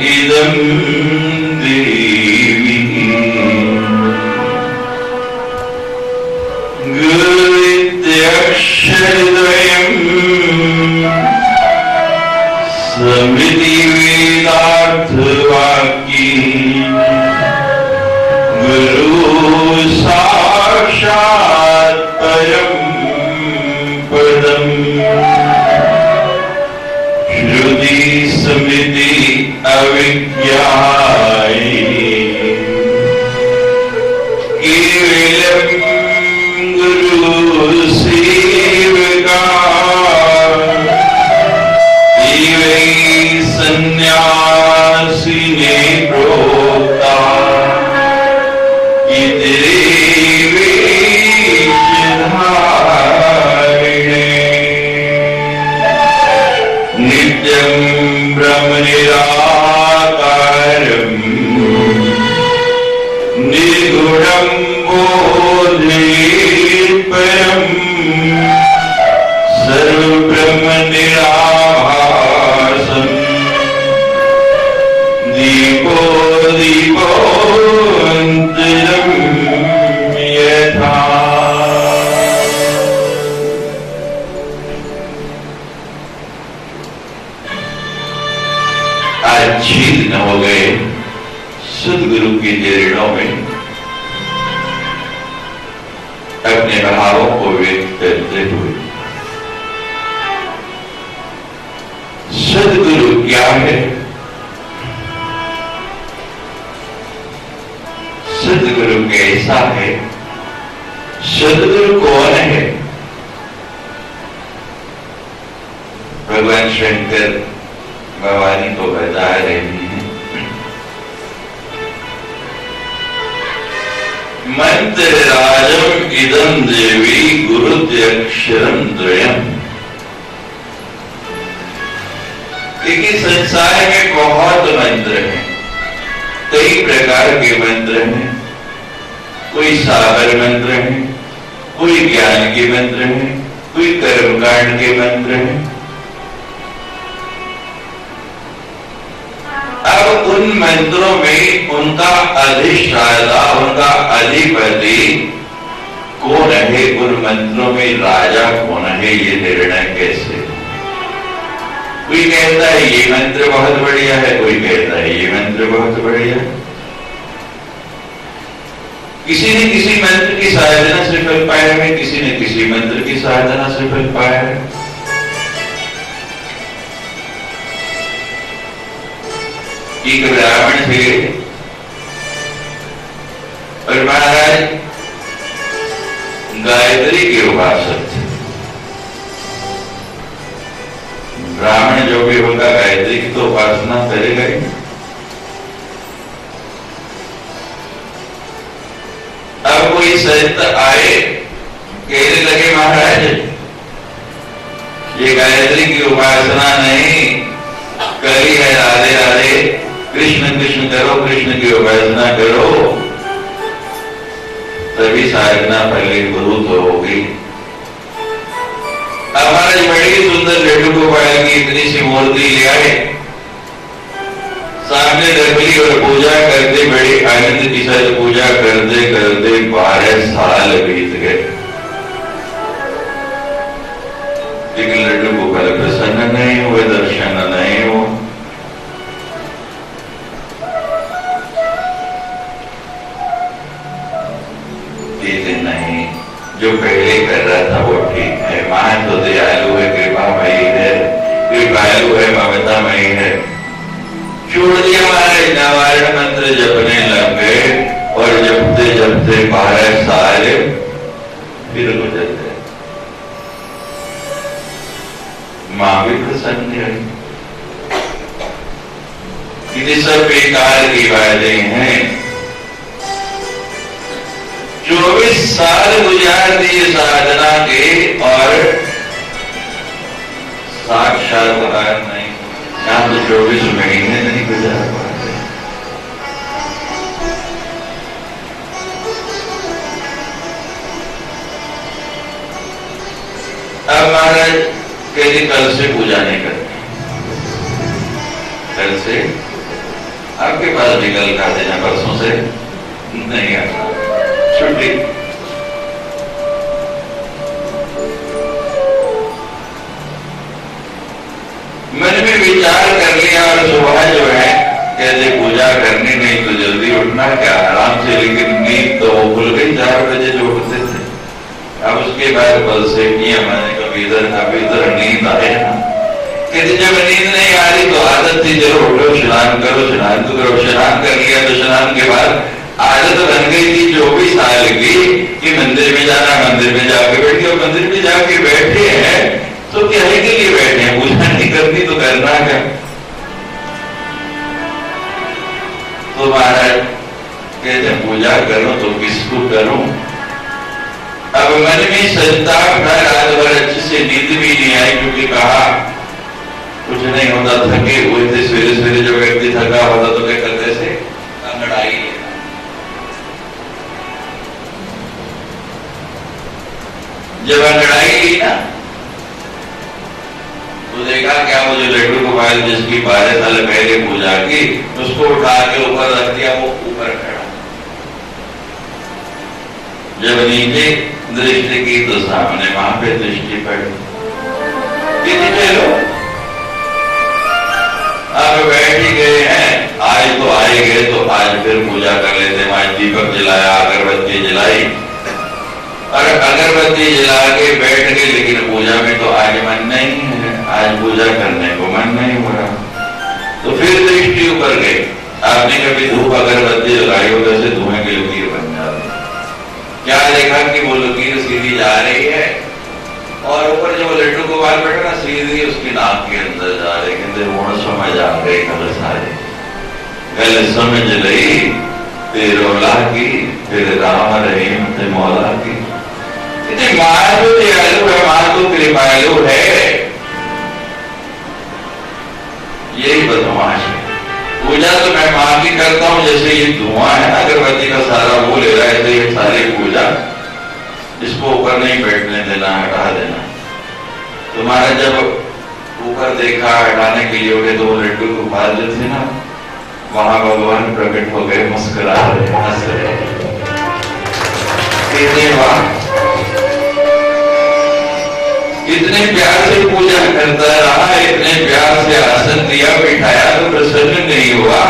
इदं देवी गुरुत्यक्षरद्वयम् समिति वेदार्थवाक्ये गुरु साक्षात् परं पदम् श्रुति स्मृति अविज्ञायिनी केवलं गुरु सेवका एवं सन्यासिने प्रोक्ता इति नित्यं ब्रह्म निराकारं निर्गुणं बोधेत्परं सर्वब्रह्म निराभासं दीपो दीपोऽन्तरं यथा। आज 6 दिन हो गए सदगुरु की चरणों में अपने भावों को व्यक्त करते हुए। सदगुरु क्या है? सदगुरु कैसा है? सदगुरु कौन है? भगवान शंकर भवानी को बता रही है, मंत्र राजम इदं देवी गुरुत्यक्षरं द्वयम्। देखिए, संसार में बहुत मंत्र हैं, कई प्रकार के मंत्र हैं। कोई सागर मंत्र है, कोई ज्ञान के मंत्र है, कोई कर्मकांड के मंत्र है। अब उन मंत्रों में उनका अधिष्ठाता, उनका अधिपति कौन है? उन मंत्रों में राजा कौन है? ये निर्णय कैसे? कोई कहता है ये मंत्र बहुत बढ़िया है, कोई कहता है ये मंत्र बहुत बढ़िया है। किसी ने किसी मंत्र की साधना से फल पाया है, किसी ने किसी मंत्र की साधना से फल पाया है। एक ब्राह्मण थे और महाराज गायत्री के उपासक थे। ब्राह्मण जो भी होगा गायत्री की तो उपासना करेगा ही। अब कोई संत आए, कहने लगे महाराज ये गायत्री की उपासना नहीं करी है, राधे राधे कृष्ण कृष्ण करो, कृष्ण की उपासना करो, तभी साधना फलीभूत होगी। हमारे बड़ी सुंदर लड्डू गोपाल की इतनी सी मूर्ति ले आए, सामने रखी और पूजा करते, बड़ी आनंद के साथ पूजा करते करते 12 साल बीत गए, लेकिन लड्डू गोपाल प्रसन्न नहीं हुए, दर्शन नहीं हुआ। नहीं, जो पहले कर रहा था वो ठीक है, मां तो दयालु है, कृपामयी है, कृपालु है, ममतामयी है। छोड़ दिया महाराज, नारायण मंत्र जपने लग गए और जपते जपते 12 साल फिर गुजर गए। मां भी प्रसन्न हुई। ये सब बेकार की बातें हैं। 24 साल गुजार दिए साधना के और साक्षात्कार नहीं, यहाँ तो 24 महीने नहीं गुजार पाते। अब महाराज कहते कल से पूजा नहीं करते। आपके पास निकल का देना परसों से नहीं आता, छुट्टी। मन में विचार कर लिया और सुबह जो है कहते पूजा करनी नहीं तो जल्दी उठना क्या, आराम से, लेकिन नींद तो वो खुल गई 4 बजे जो उठते थे। अब उसके बाद बल से किया मैंने, कभी इधर नींद आए ना, कहते जब नींद नहीं आ रही तो आदत थी चलो उठो स्नान करो, स्नान तो करो, स्नान कर लिया तो स्नान के बाद आदत बन गई थी 24 साल की कि मंदिर में जाना, मंदिर में जाके बैठे, और मंदिर में जाके बैठे हैं तो क्या है के लिए बैठे हैं, पूजा नहीं करनी तो करना क्या। तो महाराज कहते पूजा करो तो किसको करूं। अब मन में संताप था, रात भर अच्छे से नींद भी नहीं आई, क्योंकि कहा कुछ नहीं होता, थके हुए थे। सवेरे सवेरे जो व्यक्ति थका होता तो क्या करते थे, अंगड़ाई। जब अंगड़ाई ली ना तो देखा क्या, वो जो लड्डू गोपाल जिसकी 12 साल पहले पूजा की, उसको उठा के ऊपर रख दिया, वो ऊपर खड़ा। जब नीचे दृष्टि की तो सामने वहां पे दृष्टि पड़ी। चलो अब बैठ ही गए हैं, आज तो आए गए तो आज फिर पूजा कर लेते। आज दीपक जलाया, अगरबत्ती जलाई, और अगरबत्ती जला के बैठ गए, लेकिन पूजा में तो आज मन नहीं है, आज पूजा करने को मन नहीं हो रहा। तो फिर दृष्टि ऊपर गई। आपने कभी धूप अगरबत्ती लगाई हो, वैसे धुएं की लकीर बन जाती। क्या देखा कि वो लकीर सीधी जा रही है, और ऊपर जो लड्डू गोपाल बैठा ना, सीधी उसकी नाक के अंदर जा रही। कहते वो समझ आ गई कल सारे, कल समझ लई तेरोला की, फिर राम रहीम थे मौला की। मां तो दयालु है, मां तो कृपालु है, यही बदमाश है। पूजा तो मैं मां की करता हूं, जैसे ये धुआं है ना अगरबत्ती का सारा वो ले रहा है, तो ये सारी पूजा इसको ऊपर नहीं बैठने देना, हटा देना। तुम्हारा जब ऊपर देखा हटाने के लिए उठे तो वो लड्डू गोपाल जो थे ना, वहां भगवान प्रकट हो गए, मुस्कुरा रहे, हंस रहे। इतने प्यार से पूजा करता रहा, इतने प्यार से आसन दिया, बिठाया तो प्रसन्न नहीं हुआ।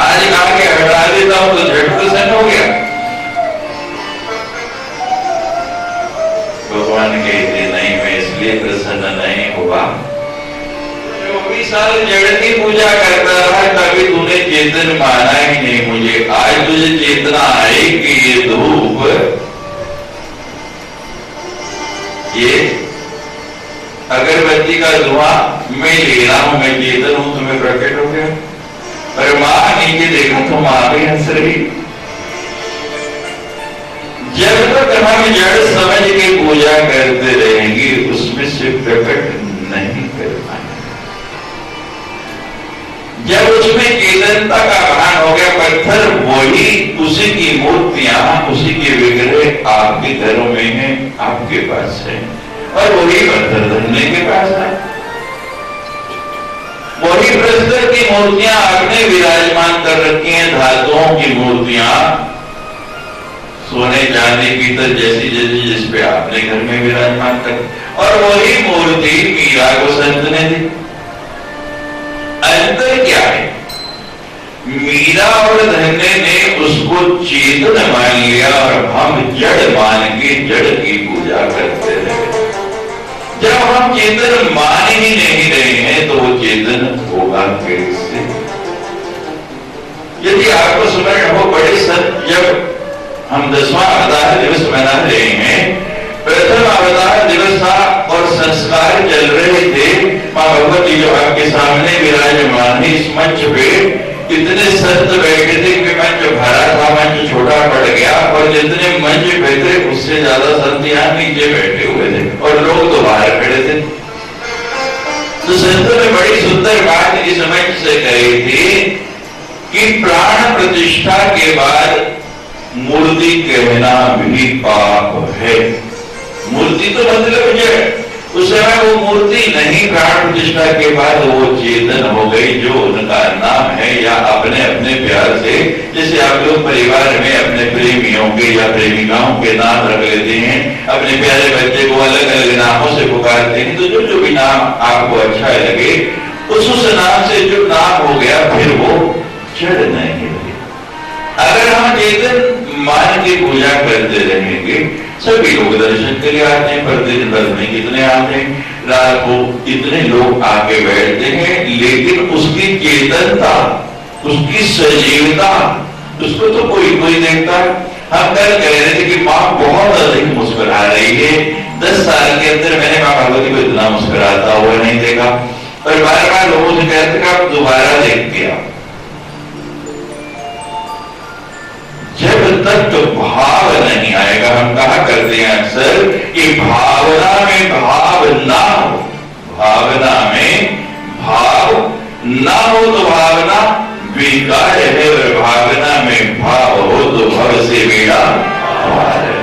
आज आके हटा देता हूं तो झट प्रसन्न हो गया। भगवान कहते नहीं, मैं इसलिए प्रसन्न नहीं हुआ, 24 साल जड़ की पूजा करता रहा, कभी तूने चेतन माना ही नहीं मुझे। आज तुझे चेतना आई कि ये धूप, ये अगरबत्ती का धुआं मैं ले रहा हूं, मैं चेतन हूं, तुम्हें प्रकट हो गया। पर मां नीचे देखा तो मां भी हंस रही। जब तक हम जड़ समझ के पूजा करते रहेंगे, उसमें से प्रकट नहीं कर पाएंगे। जब उसमें चेतनता का भान हो गया, पत्थर वही, उसी की मूर्तियां, उसी के विग्रह आपके घरों में हैं, आपके पास है, और वही पत्थर धरने के पास है। वही प्रस्तर की मूर्तियां आपने विराजमान कर रखी हैं, धातुओं की मूर्तियां, सोने चांदी पीतल जैसी जैसी, जिसपे आपने घर में विराजमान कर, और वही मूर्ति मीरा को संत ने दी। अंतर क्या है? मीरा और धन्य ने उसको चेतन मान लिया, और हम जड़ मान के जड़ की पूजा करते रहे। जब हम चेतन मान ही नहीं रहे हैं तो वो चेतन होगा कैसे? यदि आपको स्मरण हो, बड़े संत जब हम 10वां अवतार दिवस मना रहे हैं, प्रथम अवतार दिवस था और संस्कार चल रहे थे, मां भगवती जो आपके सामने विराजमान है, इस मंच पे इतने संत बैठे थे कि मंच भरा था, मंच छोटा पड़ गया, और जितने मंच पे थे उससे ज्यादा संत यहाँ नीचे बैठे हुए थे, और लोग तो बाहर खड़े थे। तो संतों ने बड़ी सुंदर बात इस मंच से कही थी कि प्राण प्रतिष्ठा के बाद मूर्ति कहना भी पाप है। मूर्ति तो मतलब जड़, उस समय वो मूर्ति नहीं, प्राण प्रतिष्ठा के बाद वो चेतन हो गई, जो उनका नाम है, या अपने अपने आप लोग परिवार में अपने प्रेमियों के या प्रेमिकाओं के नाम रख लेते हैं, अपने प्यारे बच्चे को अलग अलग नामों से पुकारते हैं, तो जो भी नाम आपको अच्छा लगे उस नाम से जो नाम हो गया फिर वो जड़ नहीं लगे। अगर हम चेतन मान की पूजा करते रहेंगे, सभी लोग दर्शन के लिए आते हैं, प्रतिदिन में कितने आते हैं, रात को कितने लोग आके बैठते हैं, लेकिन उसकी चेतनता, उसकी सजीवता, उसको तो कोई देखता है। हम कल कह रहे थे कि माँ बहुत अधिक मुस्कुरा रही है, 10 साल के अंदर मैंने माँ भगवती को इतना मुस्कुराता हुआ नहीं देखा, और बार बार लोगों से कहते कि आप दोबारा देखते आओ। जब तक तो भाव नहीं आएगा, हम कहा करते हैं अक्सर कि भावना में भाव ना हो, भावना में भाव ना हो तो भावना बेकार है, और भावना में भाव हो तो भव से बेड़ा पार है।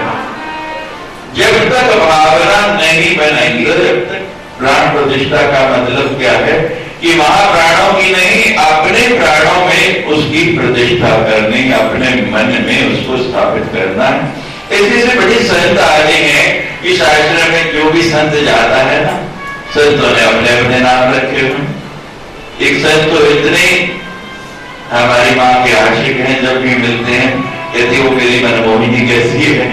जब तक भावना नहीं बनेगी, जब तक प्राण प्रतिष्ठा का मतलब क्या है कि महाप्राणों की नहीं, अपने प्राणों में उसकी प्रतिष्ठा करनी, अपने मन में उसको स्थापित करना है। इसी से बड़ी संत आदि हैं कि शास्त्र में जो भी संत जाता है ना, संतों ने अपने अपने नाम रखे हुए। एक संत तो इतने हमारी माँ के आशिक हैं, जब भी मिलते हैं कहती वो मेरी मनमोहिनी कैसी है।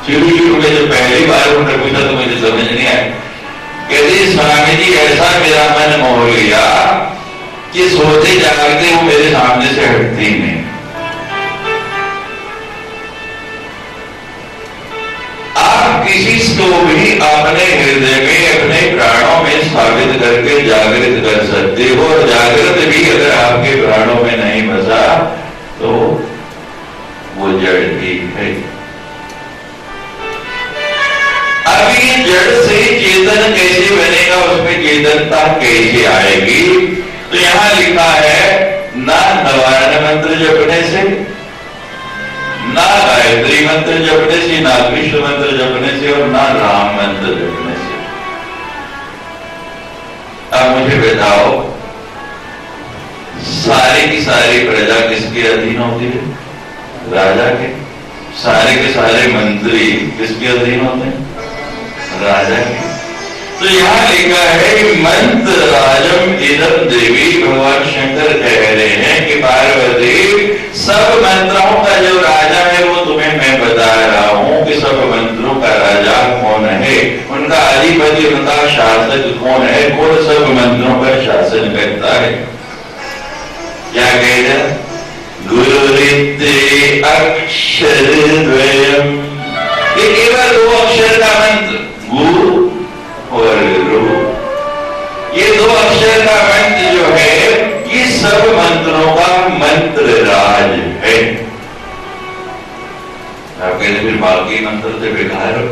शुरू में जब पहली बार उन्होंने पूछा तो मुझे समझ नहीं आया, कहते स्वामी जी ऐसा मेरा मन मोह लिया कि सोते जागते वो मेरे सामने से हटती नहीं। आप किसी को भी अपने हृदय में, अपने प्राणों में स्थापित करके जागृत कर सकते हो, और जागृत भी अगर आपके प्राणों में नहीं बसा तो वो जड़ ही है। अब ये जड़ से चेतन कैसे बनेगा, उसमें चेतनता कैसे आएगी, तो यहां लिखा है ना नवारण मंत्र जपने से, ना गायत्री मंत्र जपने से, ना कृष्ण मंत्र जपने से, और ना राम मंत्र जपने से। अब मुझे बताओ, सारी की सारी प्रजा किसके अधीन होती है? राजा के। सारे के सारे मंत्री किसके अधीन होते हैं? राजा की। तो यहां लिखा है कि मंत्र राजम इदम देवी, भगवान शंकर कह रहे हैं कि पार्वती सब मंत्रों का जो राजा है वो तुम्हें मैं बता रहा हूं कि सब मंत्रों का राजा कौन है, उनका अधिपति, उनका शासक कौन है, कौन सब मंत्रों पर शासन करता है। क्या कह रहे? गुरुरित्ते अक्षर द्वयम्, ये केवल 2 अक्षर का मंत्र, गु और रू, ये 2 अक्षर का मंत्र जो है ये सब मंत्रों का मंत्र राज है। आप कहते फिर बाकी मंत्र से बेकार हो।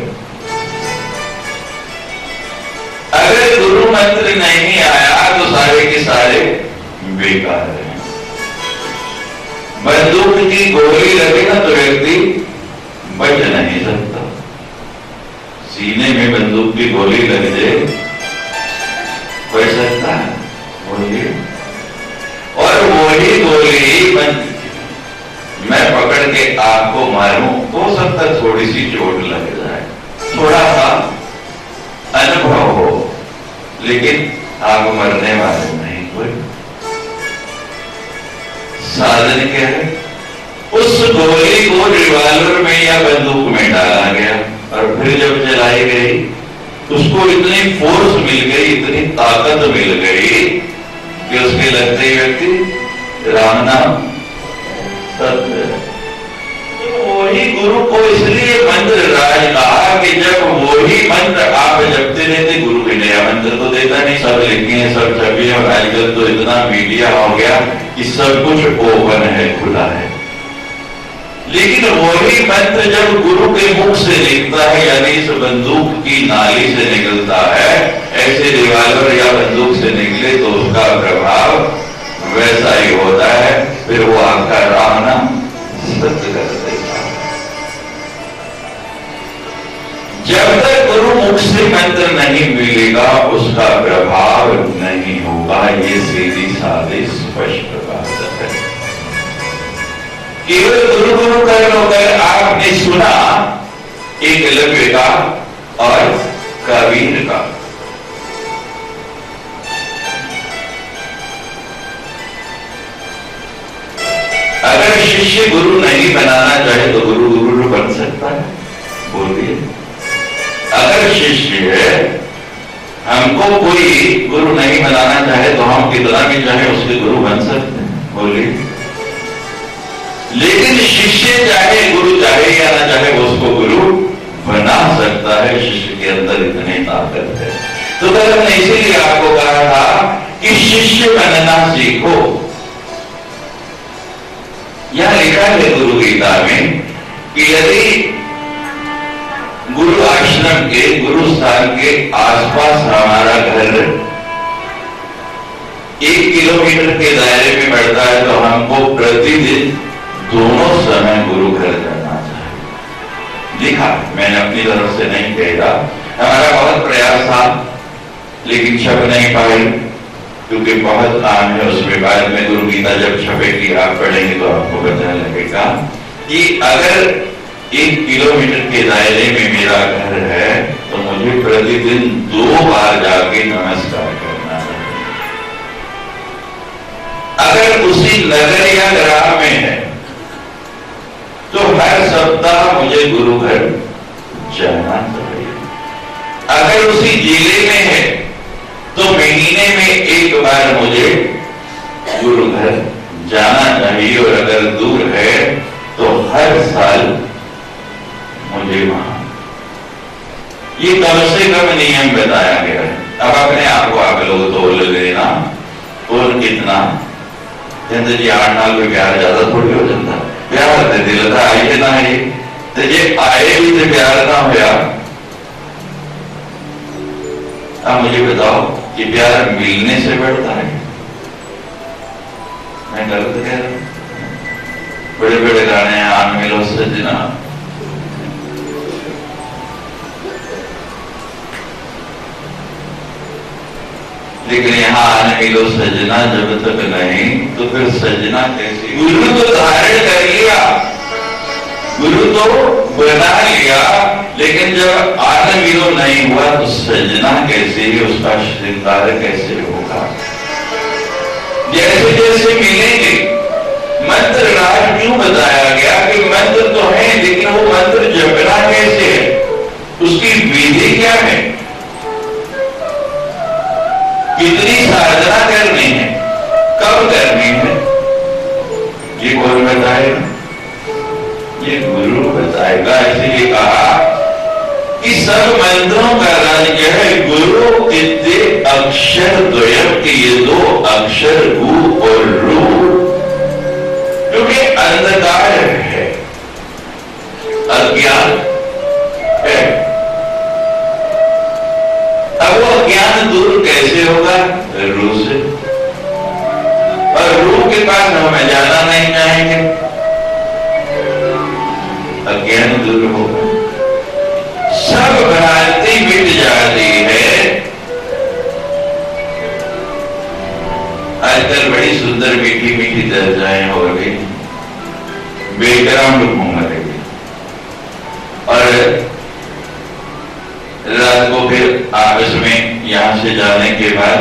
अगर गुरु मंत्र नहीं आया तो सारे के सारे बेकार है। बंदूक की गोली लगे ना तो व्यक्ति बच नहीं सकता। सीने में बंदूक की गोली लग जाए, बच सकता है बोलिए? और वही गोली मैं पकड़ के आपको मारूं, हो सकता थोड़ी सी चोट लग जाए, थोड़ा सा अनुभव हो, लेकिन आप मरने वाले नहीं। कोई साधन क्या है? उस गोली को रिवॉल्वर में या बंदूक में डाला गया, और फिर जब चलाई गई उसको इतनी फोर्स मिल गई, इतनी ताकत मिल गई कि उसके लगते ही व्यक्ति राम नाम सत्य। तो वही गुरु को इसलिए मंत्र राज कहा कि जब वही मंत्र आप जपते रहते, गुरु भी नया मंत्र तो देता नहीं, सब लिखे हैं, सब छपे, और आजकल तो इतना मीडिया हो गया कि सब कुछ ओपन है, खुला है। लेकिन वही मंत्र जब गुरु के मुख से निकलता है, यानी इस बंदूक की नाली से निकलता है, ऐसे रिवॉल्वर या बंदूक से निकले तो उसका प्रभाव वैसा ही होता है, फिर वो आपका राम नाम सत्य कर देता है। जब तक गुरु मुख से मंत्र नहीं मिलेगा उसका प्रभाव नहीं होगा। ये सीधी सादी स्पष्ट बात है। केवल गुरु गुरु कर आपने सुना एकलव्य का और कबीर का। अगर शिष्य गुरु नहीं बनाना चाहे तो गुरु गुरु बन सकता है? बोलिए। अगर शिष्य हमको कोई गुरु नहीं बनाना चाहे तो हम कितना भी चाहे उसके गुरु बन सकते हैं? बोलिए। लेकिन शिष्य चाहे गुरु चाहे या ना चाहे वो उसको गुरु बना सकता है। शिष्य के अंदर इतनी ताकत है। तो धर्म ने इसीलिए आपको कहा था कि शिष्य बनना सीखो। यह लिखा है गुरु गीता में कि यदि गुरु आश्रम के गुरु स्थान के आसपास हमारा घर 1 किलोमीटर के दायरे में पड़ता है तो हमको प्रतिदिन दोनों समय गुरु घर जाना चाहिए। लिखा, मैंने अपनी तरफ से नहीं कहा, हमारा बहुत प्रयास था लेकिन छप नहीं पाए क्योंकि बहुत काम है उसमें। बाद में गुरु गीता जब छपेगी आप पढ़ेंगे तो आपको पता लगेगा कि अगर 1 किलोमीटर के दायरे में मेरा घर है तो मुझे प्रतिदिन 2 बार जाके नमस्कार करना है। अगर उसी नगर या ग्राम में है तो हर सप्ताह मुझे गुरु घर जाना चाहिए। अगर उसी जिले में है तो महीने में 1 बार मुझे गुरु घर जाना चाहिए। और अगर दूर है तो हर साल मुझे वहां, ये कम से कम नियम बताया गया है। अब अपने आप को आप लोग तोल लेना और कितना कहते जी 8 साल में प्यार ज्यादा थोड़ी हो जाता। प्यार तो दिल का आई ना है तो ये आए भी तो प्यार ना होया। अब मुझे बताओ कि प्यार मिलने से बढ़ता है? मैं गलत कह रहा हूं? बड़े बड़े गाने हैं, आन मिलो सजना, लेकिन यहाँ आने मिलो सजना जब तक नहीं तो फिर सजना कैसी? गुरु तो धारण कर लिया, गुरु तो बना लिया, लेकिन जब आने मिलो नहीं हुआ तो सजना कैसे ही, उसका श्रृंगार कैसे होगा? जैसे जैसे मिलेंगे मंत्र राज क्यों बताया गया कि मंत्र तो है लेकिन वो मंत्र जपना कैसे है, उसकी विधि क्या है, कितनी साधना करनी है, कब करनी है, ये कौन बताएगा? ये गुरु बताएगा। इसीलिए कहा कि सब मंत्रों का राज्य है गुरु कितने अक्षर द्वयम के, ये 2 अक्षर गु और रू, क्योंकि अंधकार है, अज्ञान है। अब वो अज्ञान दूर कैसे होगा? रू से। और रू के पास हमें जाना नहीं चाहेंगे, अज्ञान दूर होगा, सब भ्रांति मिट जाती है। आजकल बड़ी सुंदर मीठी मीठी चर्चाएं हो रही, बैकग्राउंड घूम रही, और रात को फिर आपस में यहां से जाने के बाद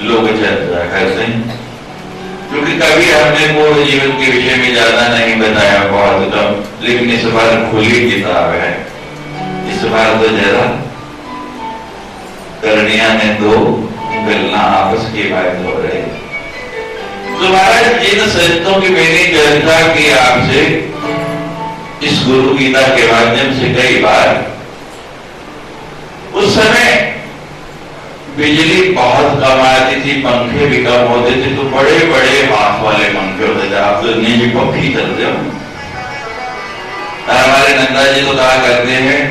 लोग चर्चा करते हैं, क्योंकि कभी हमने पूर्ण जीवन के विषय में ज्यादा नहीं बताया, बहुत कम, लेकिन इस बार खुली किताब है, इस बार तो जरा करनिया ने 2 गलना आपस की बात हो रही। तो महाराज जिन संतों की मैंने चर्चा की आपसे इस गुरु गीता के माध्यम से कई बार, उस समय बिजली बहुत कम आती थी, पंखे भी कम होते थे, तो बड़े बड़े हाथ वाले पंखे होते थे। आप तो निजी पंखी चलते हो। हमारे नंदा जी तो कहा करते हैं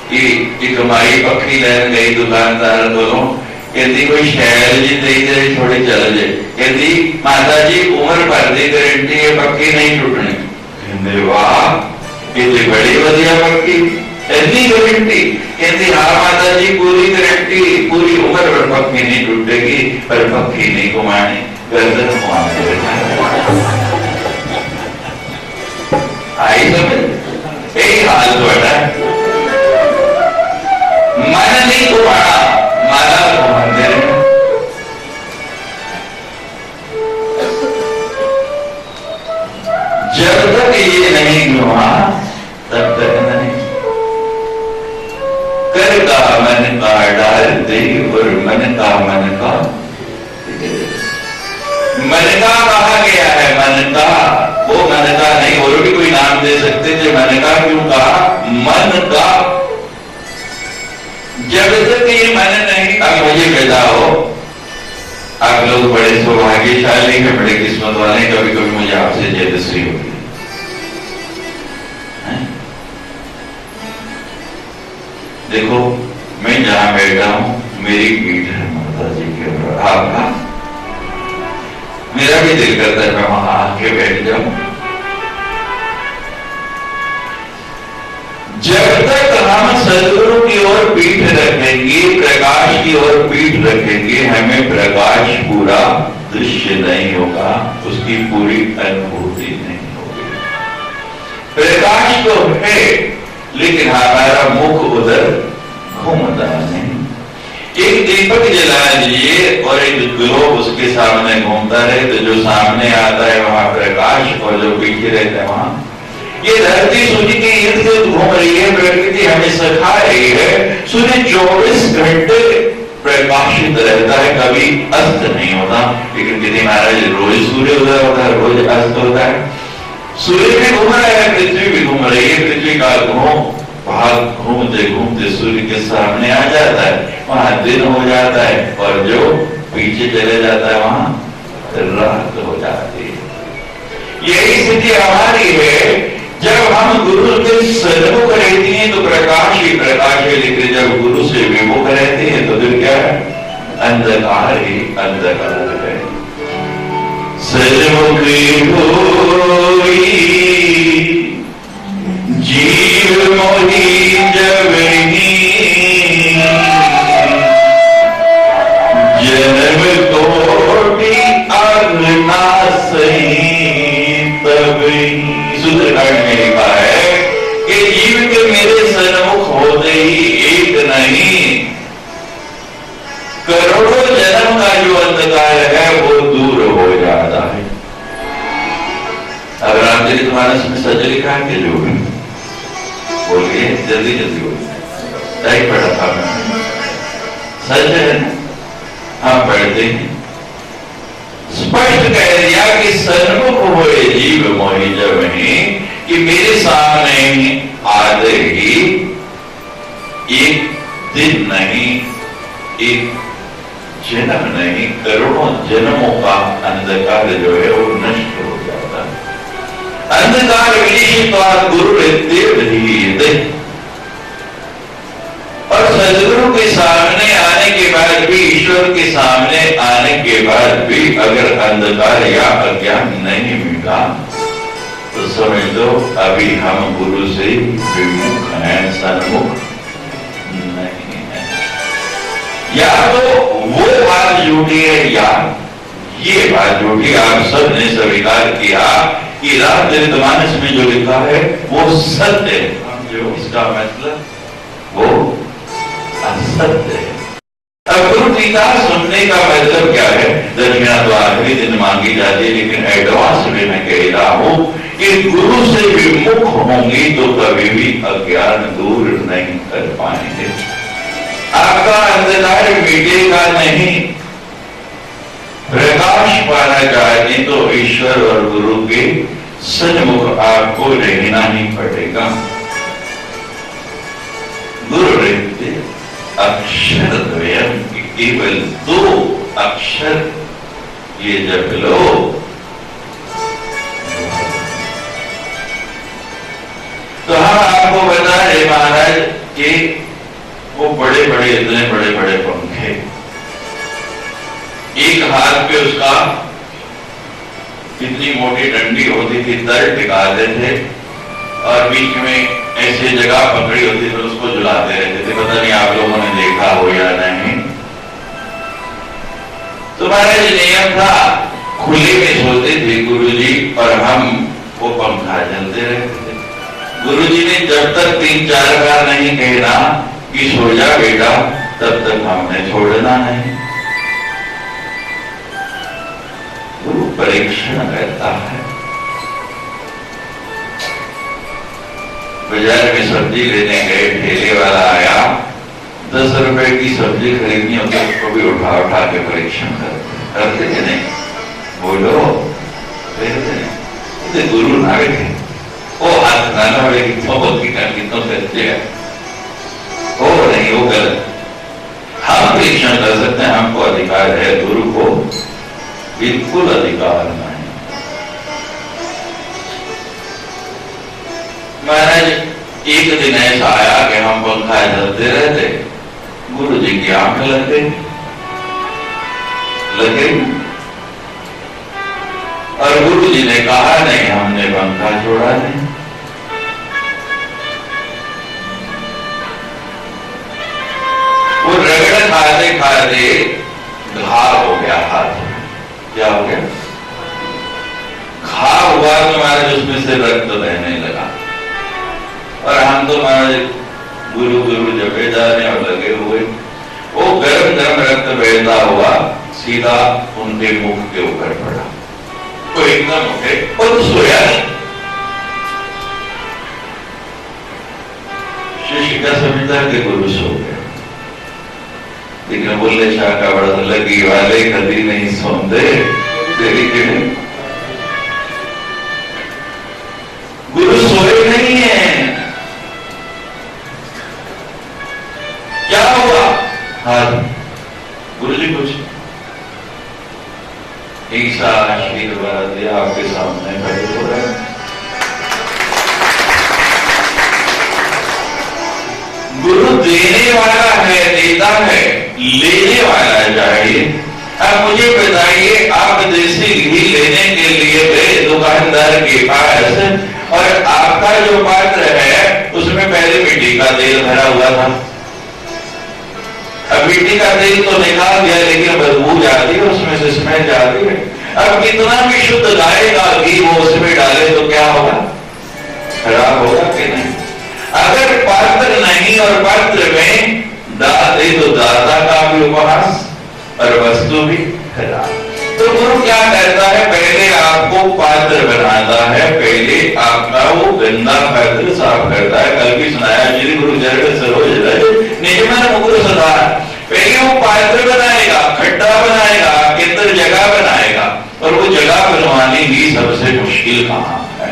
कि एक माई पखी लहर गई दुकानदार दोनों, कहती कोई शहर जी दे थोड़ी चल जाए, कहती माता जी उम्र भर दी गारंटी है पक्की नहीं टूटनी। कहते वाह कितनी बड़ी बढ़िया पक्की, इतनी गारंटी? कहती हाँ माता जी पूरी गारंटी, पूरी उम्र भर पक्की नहीं टूटेगी, पर पक्की नहीं घुमानी, गर्दन घुमाने। तक ये नहीं हुआ तब तक नहीं। कर का मन का डाल दे और मन का मन का कहा गया है, मन का, वो मन का नहीं, और भी कोई नाम दे सकते थे। मन का क्यों कहा? मन का। जब तक ये मन नहीं, अब मुझे बताओ, आप लोग बड़े सौभाग्यशाली हैं, बड़े किस्मत वाले, कभी कभी मुझे आपसे जेलसी होती है। देखो मैं जहां बैठा हूं, मेरी पीठ है माता जी के ऊपर, आपका मेरा भी दिल करता है मैं वहां आके बैठ जाऊं। जब तक हम सदगुरु की ओर पीठ रखेंगे, प्रकाश की ओर पीठ रखेंगे, हमें प्रकाश पूरा दृश्य नहीं होगा, उसकी पूरी अनुभूति नहीं होगी। प्रकाश तो है लेकिन हमारा मुख उधर घूमता नहीं। एक दीपक जला दीजिए और एक ग्लोब उसके सामने घूमता रहे, तो जो सामने आता है वहां प्रकाश और जो पीछे रहता है वहां, ये धरती सूर्य के इर्द गिर्द घूम रही है, प्रकृति हमें सिखा रही है। सूर्य 24 घंटे प्रकाशित रहता है, कभी अस्त नहीं होता। लेकिन यदि महाराज रोज सूर्य उदय होता है, रोज अस्त होता है। सूर्य भी घूम रहा है, पृथ्वी भी घूम रही है, पृथ्वी का भाग घूमते घूमते सूर्य के सामने आ जाता है, वहां दिन हो जाता है, और जो पीछे चले जाता है वहां रात हो जाती है। यही स्थिति हमारी है। जब हम गुरु के सन्मुख रहते हैं तो प्रकाश ही प्रकाश है, लेकिन जब गुरु से विमुख रहते हैं तो फिर क्या है? अंधकार ही अंधकार है। सन्मुख होई जीव मोहि जबहि, जन्म कोटि अगना सही तबहि। सूत्रकांड में लिखा है कि जीव के मेरे सन्मुख होते ही एक नहीं, करोड़ों जन्म का जो अंधकार है वो दूर हो जाता है। अब रामचरितमानस में सच लिखा है कि जो बोलिए, जल्दी जल्दी बोलिए, सही पढ़ा था मैंने, सच है ना? हम पढ़ते हैं, स्पष्ट कह दिया कि सन्मुख हुए जीव मोहि जबहि, कि मेरे सामने आते ही एक दिन नहीं, एक जन्म नहीं, करोड़ों जन्मों का अंधकार जो है वो नष्ट हो जाता है। अंधकार विनिश्चित गुरु रहते, और सदगुरु के सामने आने के बाद भी, ईश्वर के सामने आने के बाद भी अगर अंधकार या अज्ञान नहीं मिला तो समझ लो अभी हम गुरु से विमुख हैं, सन्मुख नहीं है। या तो वो बात झूठी है या ये बात झूठी। आप सब ने स्वीकार किया कि रामचरितमानस में जो लिखा है वो सत्य है, जो इसका मतलब वो असत्य है। अब गुरु टीका सुनने का मतलब क्या है? दक्षिणा तो आखिरी दिन मांगी जाती है, लेकिन एडवांस में मैं कह रहा हूं कि गुरु से विमुख होंगे तो कभी भी अज्ञान दूर नहीं कर पाएंगे। आपका अंधकार मिटेगा नहीं। प्रकाश पाना चाहते तो ईश्वर और गुरु के सन्मुख आपको रहना ही पड़ेगा। गुरु रहते अक्षर द्वयम, केवल 2 अक्षर ये जप लो, तो हम आपको बता रहे महाराज कि वो बड़े बड़े, इतने बड़े बड़े पंखे, एक हाथ पे उसका इतनी मोटी डंडी होती थी, तर टिकाते थे, और बीच में ऐसे जगह पकड़ी होती थी, उसको झुलाते रहते थे। पता नहीं आप लोगों ने देखा हो या नहीं। तुम्हारा जो नियम था, खुले में सोते थे गुरुजी, और हम वो पंखा चलते रहते थे। गुरुजी ने जब तक 3-4 बार नहीं कहना कि सो जा बेटा, तब तक हमने छोड़ना नहीं। गुरु परीक्षण करता है। बाजार में सब्जी लेने गए, ठेले वाला आया, 10 रुपए की सब्जी खरीदनी हो तो उसको भी उठा उठा के परीक्षण करते थे नहीं, बोलो तो गुरु ना बैठे वो हाथ नाना बड़े कितनों सच्चे है, हो नहीं वो गलत। हम परीक्षण कर सकते हैं, हमको अधिकार है, गुरु को बिल्कुल अधिकार नहीं। महाराज एक दिन ऐसा आया कि हम पंखा चलते रहते, गुरु जी की आंख लग गई और गुरु जी ने कहा नहीं, हमने पंखा छोड़ा नहीं। वो रगड़ खाते खाते घाव हो गया हाथ में। क्या हो गया? घाव हुआ तो महाराज उसमें से रक्त बहने लगा और हम तो महाराज गुरु गुरु जपे जा रहे और लगे हुए, वो गर्म गर्म रक्त बहता हुआ सीधा उनके मुख के ऊपर पड़ा। वो एकदम उठे और सोया नहीं। शिष्य का समझता कि गुरु सो गया, लेकिन बुल्ले शाह का बड़ा लगी वाले कभी नहीं सोते, गुरु सोए नहीं है। क्या हुआ? हाँ गुरु जी कुछ ईसा आशीर्वाद आपके सामने खड़े हो रहे हैं। गुरु देने वाला है, देता है, लेने वाला चाहिए। अब मुझे बताइए, आप देसी घी लेने के लिए गए दुकानदार के पास और आपका जो पात्र है उसमें पहले मिट्टी का तेल भरा हुआ था। अब मिट्टी का तेल तो निकाल दिया, लेकिन बदबू जाती है, उसमें से स्मेल जाती है। अब कितना भी शुद्ध गाय का घी वो उसमें डाले तो क्या होगा? खराब होगा कि नहीं? अगर पात्र नहीं और पात्र में दाते तो दाता का भी उपहास और वस्तु भी खराब। तो गुरु क्या करता है? पहले आपको पात्र बनाता है, पहले आपका वो गंदा पात्र साफ करता है। कल भी सुनाया, श्री गुरु चरण सरोज रज निजमन मुकुर सुधार। पहले वो पात्र बनाएगा, खड्डा बनाएगा, आपके अंदर जगह बनाएगा, और वो जगह बनवानी ही सबसे मुश्किल काम है।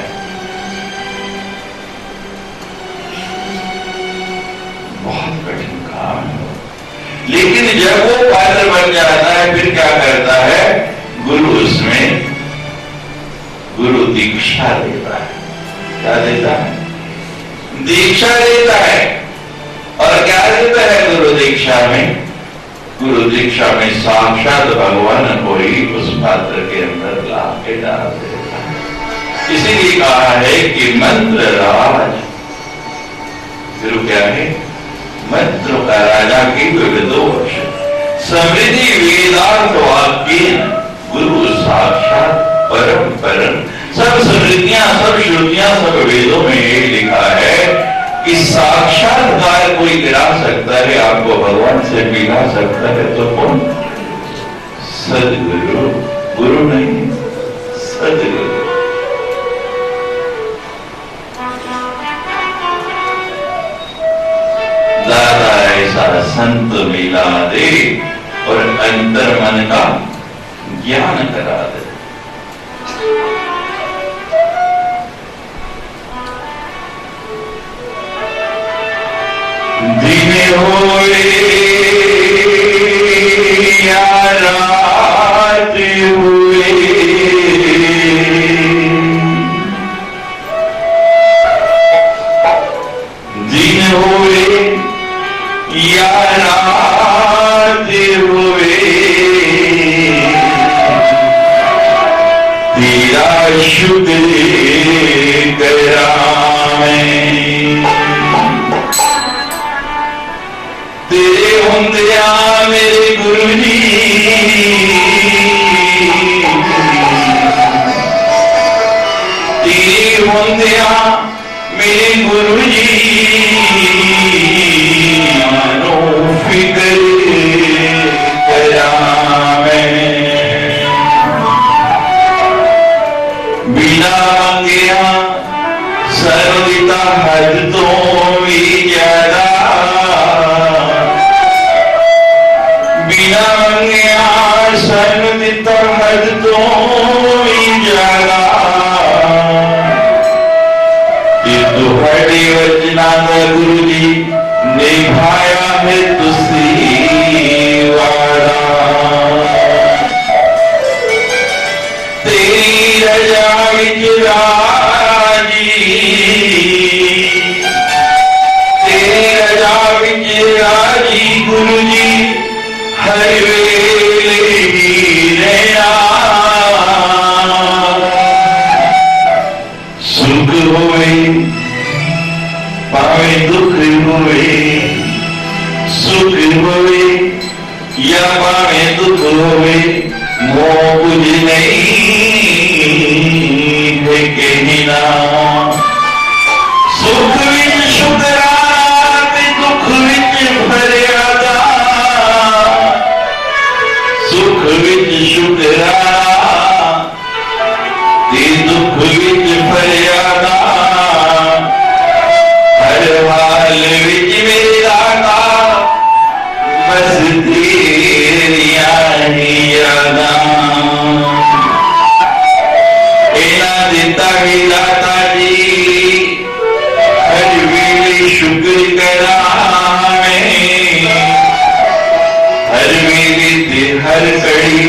बहुत कठिन काम है, लेकिन जब वो पात्र बन जाता है फिर क्या करता है? गुरु उसमें गुरु दीक्षा देता है। क्या देता है? दीक्षा देता है। और क्या देता है गुरु दीक्षा में? गुरु दीक्षा में साक्षात भगवान को ही उस पात्र के अंदर ला के डाल देता है। इसीलिए कहा है कि मंत्र राज। गुरु क्या है? मंत्र का राजा की विविधोष समृद्धि वेदांत वाक्य गुरु साक्षात परम परम। सब समृद्धियां, सब श्रुतियां, सब वेदों में ये लिखा है कि साक्षात्कार कोई गिरा सकता है, आपको भगवान से मिला सकता है तो कौन? सदगुरु। गुरु नहीं, सदगुरु। दादा ऐसा संत मिला दे और अंतर मन का ज्ञान करा दे। दिन होए या रात हुए, दिन होए या रात हुए, तेरा शुक्र करा मैं। तेरे हुंदिया मेरे गुरु जी, तेरे हुंदिया मेरे गुरु जी, मानो फिक्र करा मैं। बिना मंगिया सर्वदिता हद तो भी ज्यादा बिना मंगया सर्वदिता हद तो भी ज्यादा दुहड़ी वचना गुरु जी निभाया है तुसी वादा तेरी रजा विच राजी तेरी रजा विच राजी गुरु जी हर वेले ही रहना सुख होवे पावे दुख होवे सुख होवे या पावे दुख होवे मोह कुछ नहीं है कहना सुख विच शुकराना ते दुख विच फरियादा सुख विच शुकराना ते दुख विच फरियादा हर हाल विच मेरे दाता बस तेरिया ही यादा इना दिता ही दाता जी हर वेले शुक्र करा हर वेले ते हर कड़ी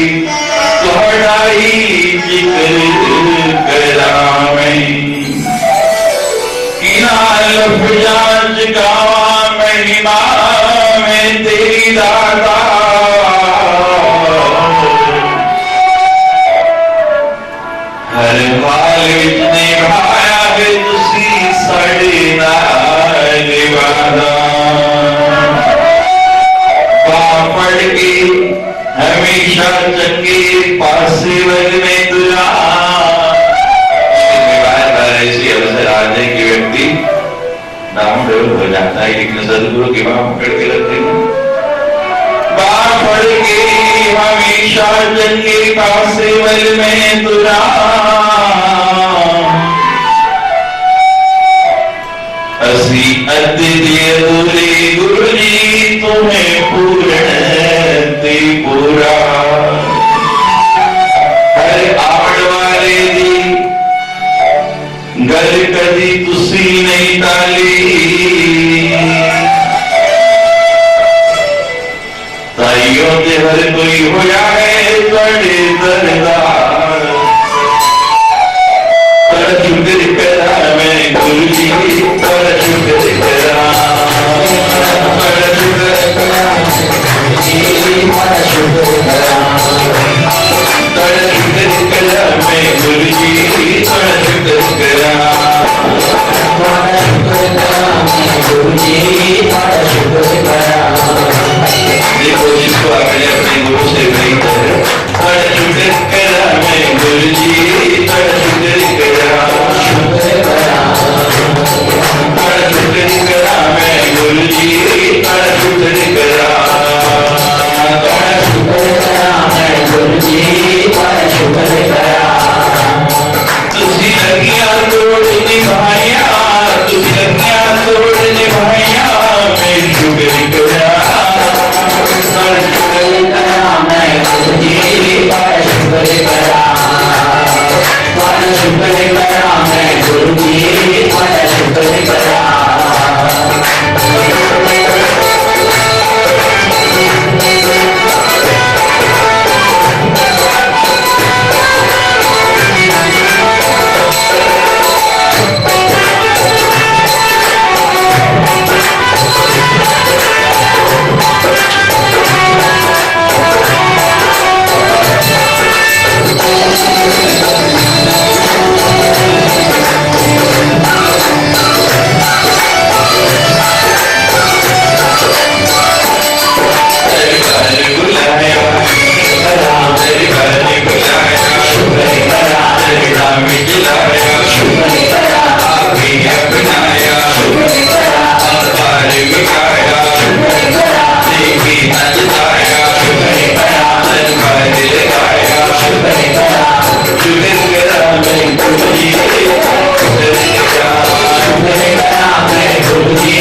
तोड़ा ही जिक्र करा लफ्जांच गावा महिमा में तेरी दाता हर हाल विच निभाया है तुसी साडे नाल वादा पापड़ के हमेशा चंगे पासे वल में तुरा ऐसी अवसर आ जाए कि व्यक्ति नाम डेवलप हो जाता है लेकिन सदगुरु की बात पकड़ के रखते हैं बात पढ़ के हमेशा जंगे पासे वल में तुरा असी अति अधूरे गुरु जी तुम्हें पूर्ण ते पूरा हर आवड़ वाले दी गल कदी तुसी नहीं टाली ताइयों ते हर कोई होया है बड़े दरदार पर शुक्र करा मैं गुरु जी पर शुक्र करा पर शुक्र करा पर शुक्र करा पर शुक्र करा मैं गुरु जी पर शुक्र करा देखो जिसको आपने अपने गुरु से नहीं करे पर शुक्र करा मैं गुरु जी पर शुक्र करा पर शुक्र करा मैं गुरु जी पर शुक्र करा पर शुक्र करा मैं गुरु जी पर शुक्र करा तुसी लगिया तोड़ निभाया तुसी लगिया तोड़ निभाया मैं शुक्र करा पर शुक्र करा मैं गुरु जी पर शुक्र करा पर शुक्र करा मैं गुरु जी पर शुक्र करा शुक्र करा मैं गुरु जी Thank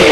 you.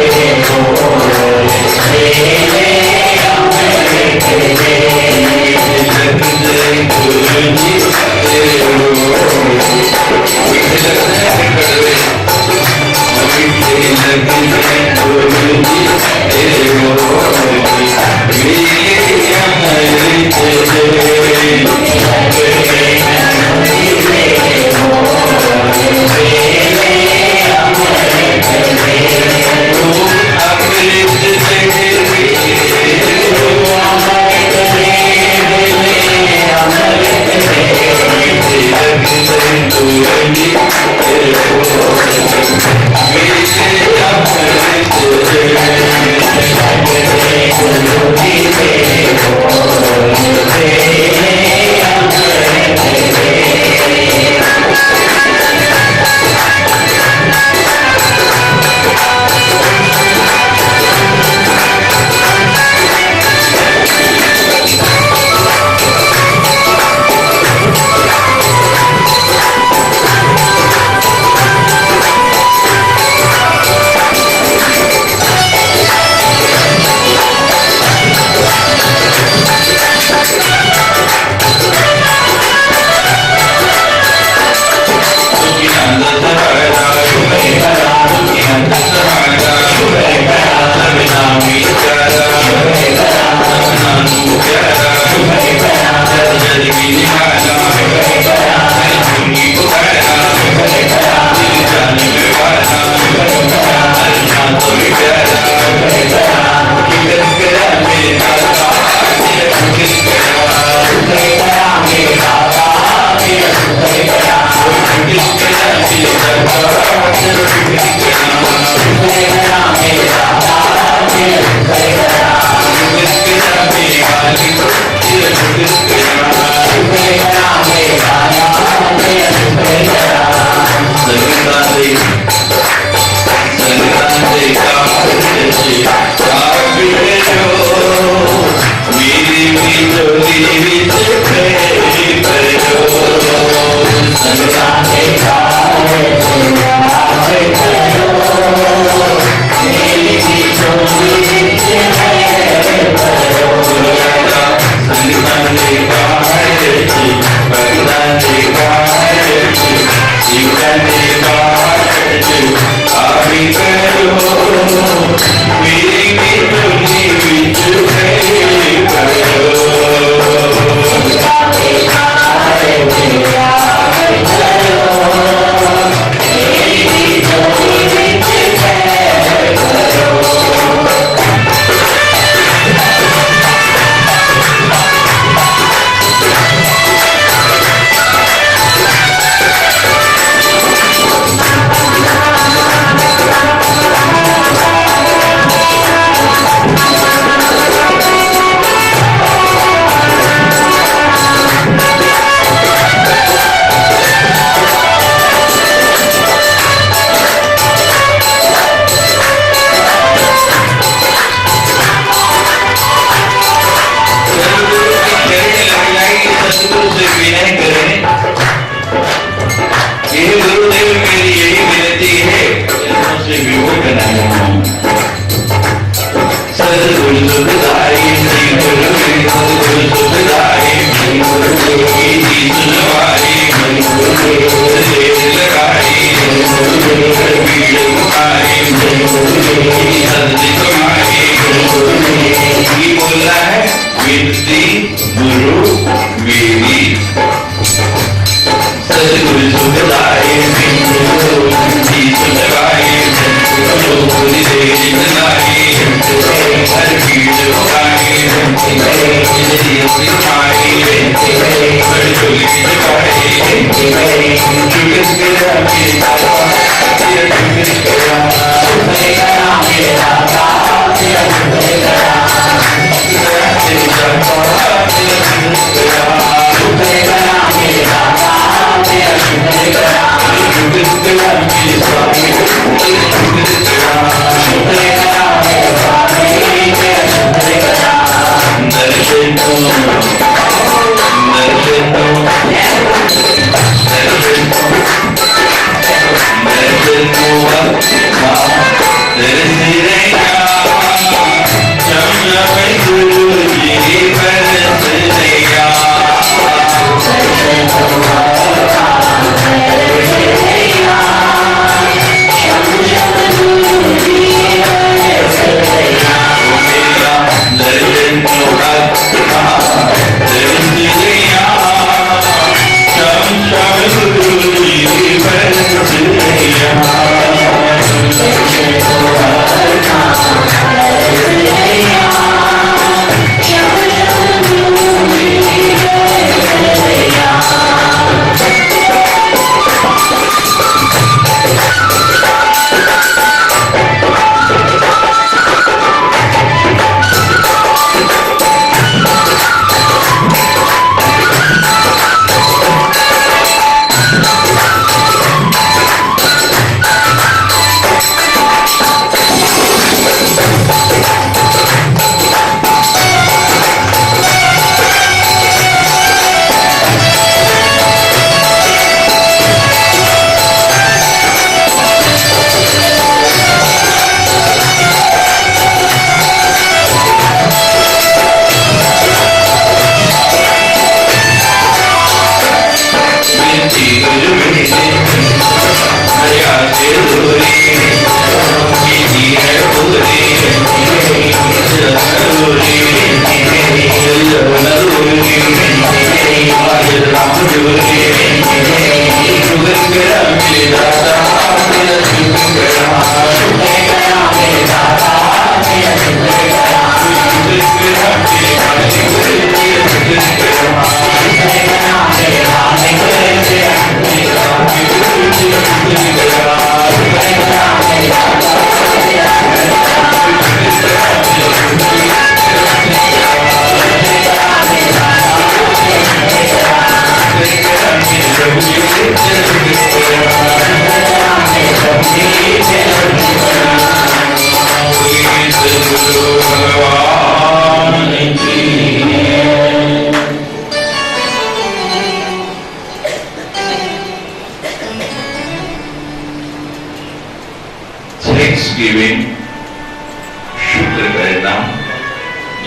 Shukr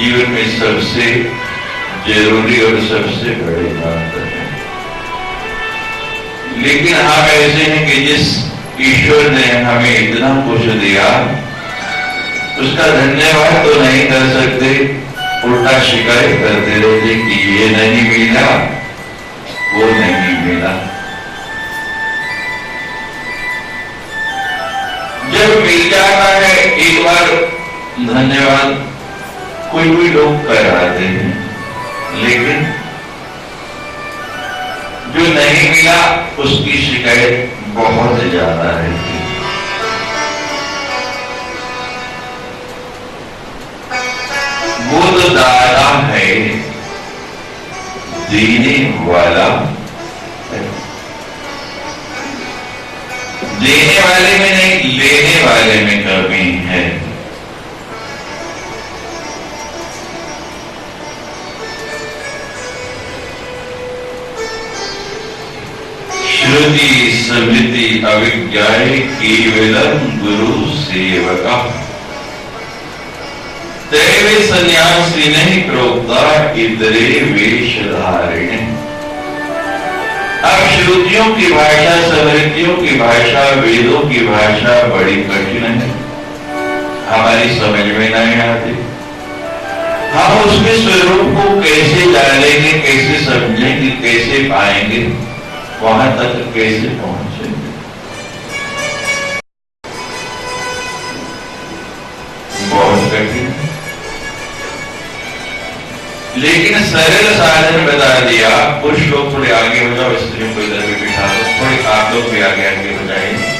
जीवन में सबसे जरूरी और सबसे बड़ी बात है। लेकिन हम ऐसे हैं कि जिस ईश्वर ने हमें इतना कुछ दिया उसका धन्यवाद तो नहीं कर सकते, उल्टा शिकायत करते रहते कि ये नहीं मिला, वो नहीं मिला। जब मिल जाता है एक बार धन्यवाद कोई लोग कर आते हैं, लेकिन जो नहीं मिला उसकी शिकायत बहुत ज्यादा रहती है। वो तो दाता है, देने वाला है। देने वाले में नहीं, लेने वाले में कमी है। श्रुति स्मृति अविज्ञाय केवलम गुरु सेवका, दैवे सन्यासी नहीं प्रोक्ता इतरे वेशधारिणे। अब श्रुतियों की भाषा, स्मृतियों की भाषा, वेदों की भाषा बड़ी कठिन है, हमारी समझ में नहीं आती। हम उसके स्वरूप को कैसे जानेंगे, कैसे समझेंगे, कैसे पाएंगे, वहां तक कैसे पहुंचेंगे? बहुत कठिन। लेकिन सरल साधन बता दिया। पुरुष लोग थोड़े आगे हो जाओ, स्त्रियों को इधर भी बिठा दो, थोड़े आप लोग भी आगे आगे हो जाइए।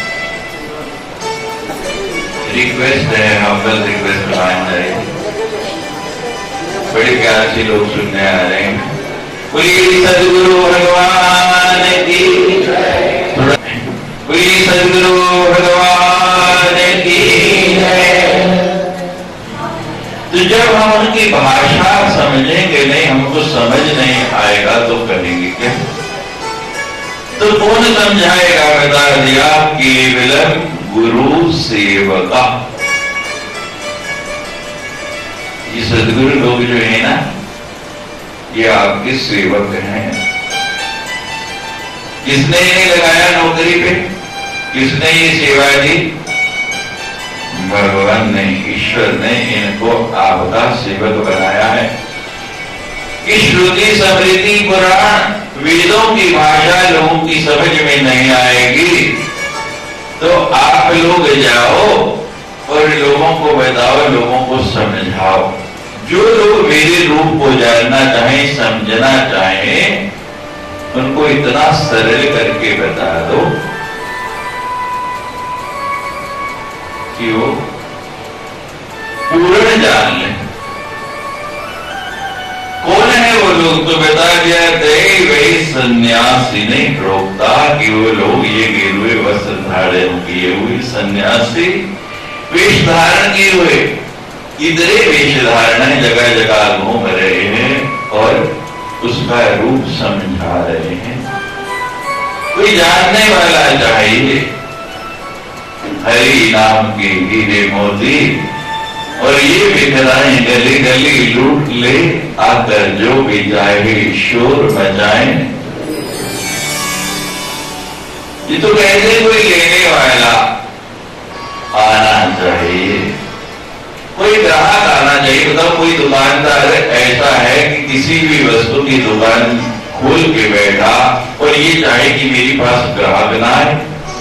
रिक्वेस्ट है, हम्बल रिक्वेस्ट मान जाए। बड़े प्यार से लोग सुनने आ रहे हैं। कोई सदगुरु भगवान की जय, कोई सदगुरु भगवान की जय। तो जब हम उनकी भाषा समझेंगे नहीं, हमको समझ नहीं आएगा तो करेंगे क्या? तो कौन समझाएगा? बता दिया, केवल गुरु सेवका। ये सदगुरु लोग जो है ना, ये आपके सेवक हैं। किसने इन्हें लगाया नौकरी पे? किसने ये सेवा दी? भगवान ने, ईश्वर ने इनको आपका सेवक बनाया है। कि श्रुति स्मृति पुराण वेदों की भाषा लोगों की समझ में नहीं आएगी, तो आप लोग जाओ और लोगों को बताओ, लोगों को समझाओ। जो लोग मेरे रूप को जानना चाहें, समझना चाहें, उनको इतना सरल करके बता दो कि वो पूर्ण जान लें। कौन है वो लोग? तो बता दिया, दैवे सन्यासी नहीं प्रोक्ता कि वो लोग ये गेरुए वस्त्र धारण किए हुए सन्यासी, वेश धारण किए हुए, इधरे वेश धारण है, जगह जगह घूम रहे हैं और उसका रूप समझा रहे हैं। कोई जानने वाला चाहिए। हरि नाम के हीरे मोती और ये बिखराए गली गली, लूट ले आकर जो भी जाए शोर मचाए। ये तो कहते कोई लेने वाला आना चाहिए, कोई ग्राहक आना चाहिए। बताओ, कोई दुकानदार ऐसा है कि किसी भी वस्तु की दुकान खोल के बैठा और ये चाहे कि मेरे पास ग्राहक ना आए?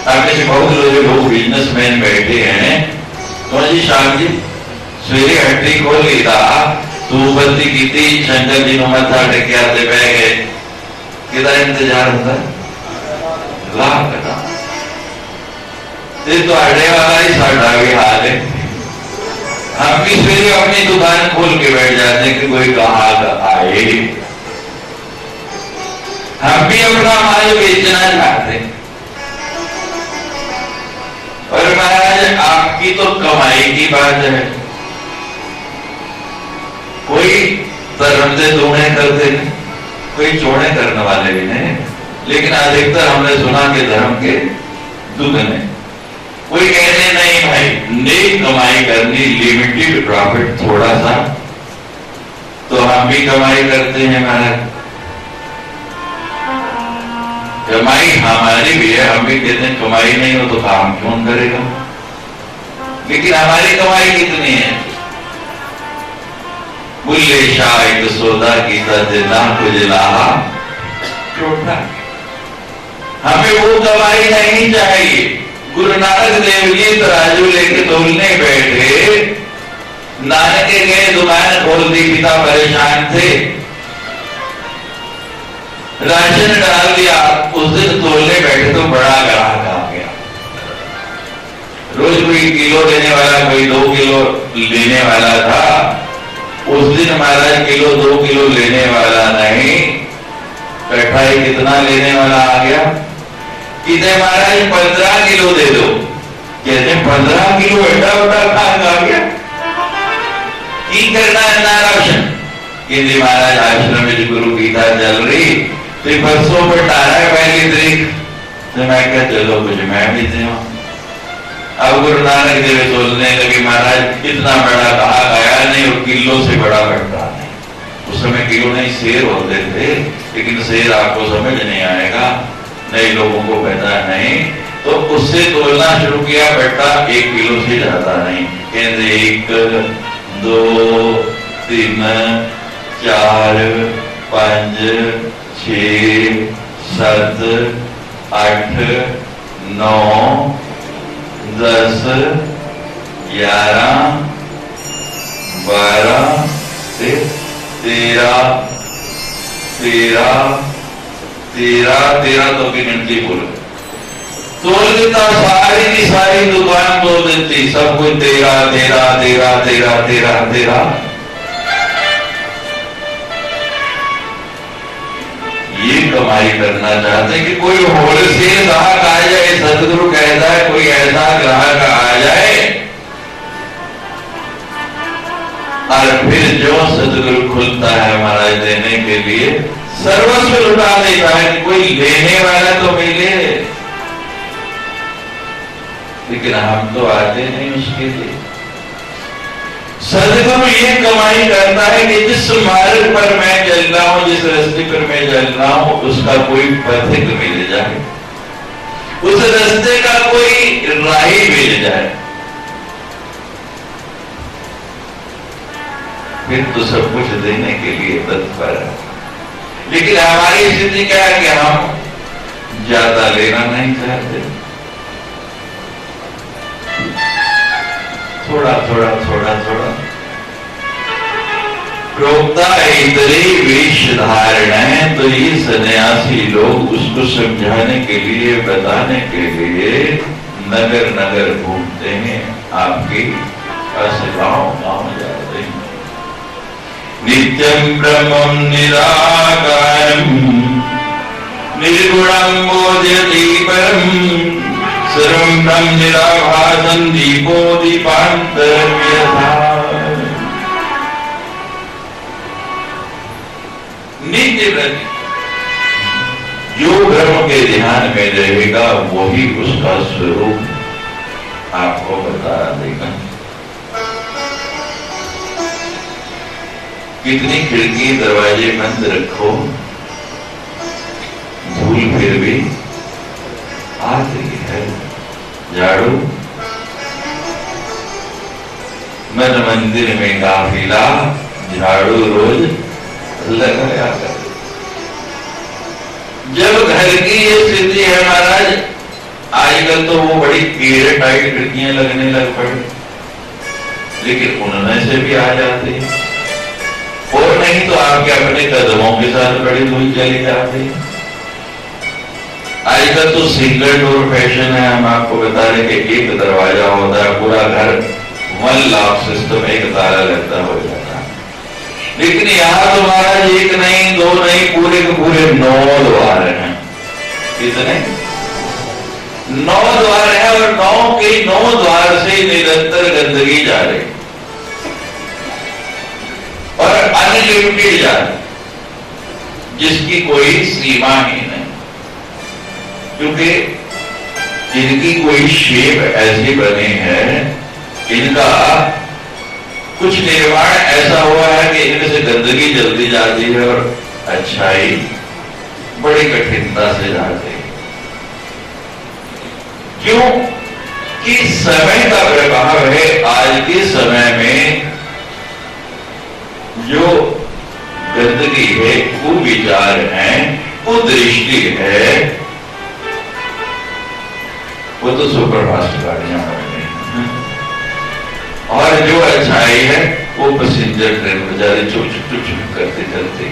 आपने से बहुत लोग बिजनेसमैन बैठे हैं, तो जी शाम जी सवेरे हट्टी खोल लेता, तो बत्ती की शंकर जी मथा टेके आते बह गए, कितना इंतजार होता है? लाख का। तो आड़े वाला ही साढ़ा भी हाल है। हम भी सवेरे अपनी दुकान खोल के बैठ जाते हैं कि कोई ग्राहक आए। हम भी अपना माल बेचना चाहते हैं। और महाराज, आपकी तो कमाई की बात है। कोई धर्म से चोड़े करते नहीं, कोई चोड़े करने वाले भी नहीं, लेकिन अधिकतर हमने सुना कि धर्म के दुगने। कोई कहते नहीं भाई, नेक कमाई करनी, लिमिटेड प्रॉफिट, थोड़ा सा तो हम भी कमाई करते हैं महाराज, कमाई हमारी भी है, हम भी कहते हैं कमाई नहीं हो तो काम कौन करेगा, लेकिन हमारी कमाई कितनी है? बुल्ले शाह एक सौदा कीता ना कुछ लाहा टोटा। हमें वो कमाई नहीं चाहिए। गुरु नानक देव जी तराजू लेके तोलने बैठे, नानक के गए दुकान खोल दी, पिता परेशान थे, राशन डाल दिया। उस दिन तोलने बैठे तो बड़ा ग्राहक आ गया। रोज कोई किलो लेने वाला, कोई 2 किलो लेने वाला था। उस दिन महाराज किलो 2 किलो लेने वाला नहीं, कटाई कितना लेने वाला आ गया? कहते महाराज 15 किलो दे दो। कहते 15 किलो एडा बड़ा खान आ गया, की करना है ना राशन? कहते महाराज आश्रम में गुरु गीता चल रही, तो परसों पर 1 तारीख, तो मैं क्या चलो कुछ मैं भी दे। अब गुरु नानक देव सोचने लगे महाराज इतना बड़ा कहा गया नहीं, और किलो से बड़ा घटता नहीं। उस समय किलो नहीं शेर होते थे, लेकिन शेर आपको समझ नहीं आएगा, नए लोगों को पता नहीं, तो उससे तोलना शुरू किया। बेटा 1 किलो से ज्यादा नहीं। कहते 1 2 3 4 5 6 7 8 9 10 11 12 13 तो की गिनती बोलो। तोल देता, सारी की सारी दुकान तोल देती, सब कुछ 13। ये कमाई करना चाहते हैं कि कोई होलसेल ग्राहक आ जाए, सदगुरु कहता है कोई ऐसा ग्राहक आ जाए, और फिर जो सदगुरु खुलता है महाराज देने के लिए, सर्वस्व लुटा देता है कि कोई लेने वाला तो मिले। लेकिन हम तो आते नहीं उसके लिए। सदगुरु ये कमाई करता है कि जिस मार्ग पर मैं चल रहा हूं, जिस रास्ते पर मैं चल रहा हूं, उसका कोई पथिक मिल जाए, उस रास्ते का कोई राही मिल जाए, फिर तो सब कुछ देने के लिए तत्पर है। लेकिन हमारी स्थिति क्या है कि हम ज्यादा लेना नहीं चाहते, थोड़ा थोड़ा। प्रोक्ता इतरी वेश धारण है, तो ये सन्यासी लोग उसको समझाने के लिए, बताने के लिए नगर नगर घूमते हैं, आपकी गांव जाते हैं। नित्यं ब्रह्मं निराकारं निर्गुणं बोधयति परम्, सर्वं ब्रह्म निराभासं दीपो दीपांतरं यथा। नित्य प्रति जो ब्रह्म के ध्यान में रहेगा, वही उसका स्वरूप आपको बता देगा। कितनी खिड़की दरवाजे बंद रखो, धूल फिर भी आती है। झाड़ू मन मंदिर में काफिला, झाड़ू रोज लगाया कर। जब घर की ये स्थिति है महाराज, आजकल तो वो बड़ी कीड़े टाइट खिड़कियां लगने लग पड़ी, लेकिन उनमें से भी आ जाती है, और नहीं तो आपके अपने कदमों के साथ बड़ी धूल चली जाती है। आजकल तो सिंगल डोर फैशन है। हम आपको बता रहे कि एक दरवाजा होता है, पूरा घर 1 लॉक सिस्टम, एक ताला लगता हो जाता है। लेकिन यहाँ तो महाराज 1 नहीं 2 नहीं, पूरे के पूरे 9 द्वार हैं। कितने? 9 द्वार है, और 9 के 9 द्वार से निरंतर गंदगी जा रही और अनलिमिटेड जा रही, जिसकी कोई सीमा ही नहीं। क्योंकि इनकी कोई शेप ऐसी बनी है, इनका कुछ निर्माण ऐसा हुआ है कि इनमें से गंदगी जल्दी जाती है और अच्छाई बड़ी कठिनता से जाती है। क्यों कि समय का प्रभाव है। आज के समय में जो गंदगी है, कुविचार है, कुदृष्टि है, वो तो सुपरफास्ट गाड़ियां बन गई, और जो अच्छाई है वो पैसेंजर ट्रेन बेचारे चुप चुप चुप करते चलते।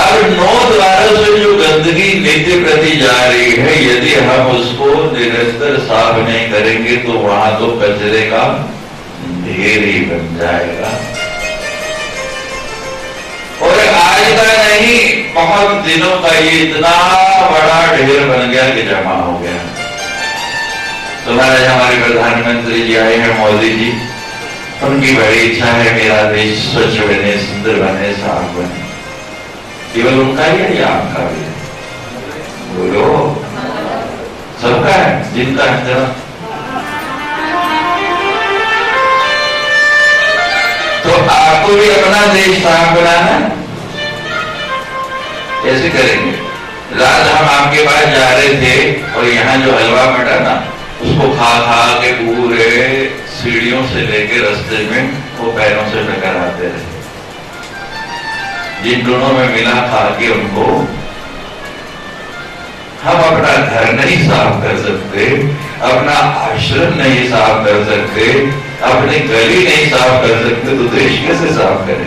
अब 9 द्वारों से जो गंदगी नित्य प्रति जा रही है, यदि हम उसको निरंतर साफ नहीं करेंगे तो वहां तो कचरे का ढेर ही बन जाएगा। और आज का नहीं, बहुत दिनों का ये इतना बड़ा ढेर बन गया कि जमा हो गया। तुम्हारे हमारे प्रधानमंत्री जी आए हैं, मोदी जी, उनकी बड़ी इच्छा है मेरा देश स्वच्छ बने, सुंदर बने, साफ बने। केवल उनका ही है या आपका भी है? बोलो, सबका है, जिनका है जरा। तो आपको भी अपना देश साफ बनाना, कैसे करेंगे? रात हम आपके पास जा रहे थे और यहाँ जो हलवा मटा ना, उसको खा खा के पूरे सीढ़ियों से लेके रास्ते में वो पैरों से टकर आते रहे। जिन दोनों में मिला खा के उनको, हम अपना घर नहीं साफ कर सकते, अपना आश्रम नहीं साफ कर सकते, अपनी गली नहीं साफ कर सकते, तो देश कैसे साफ करें?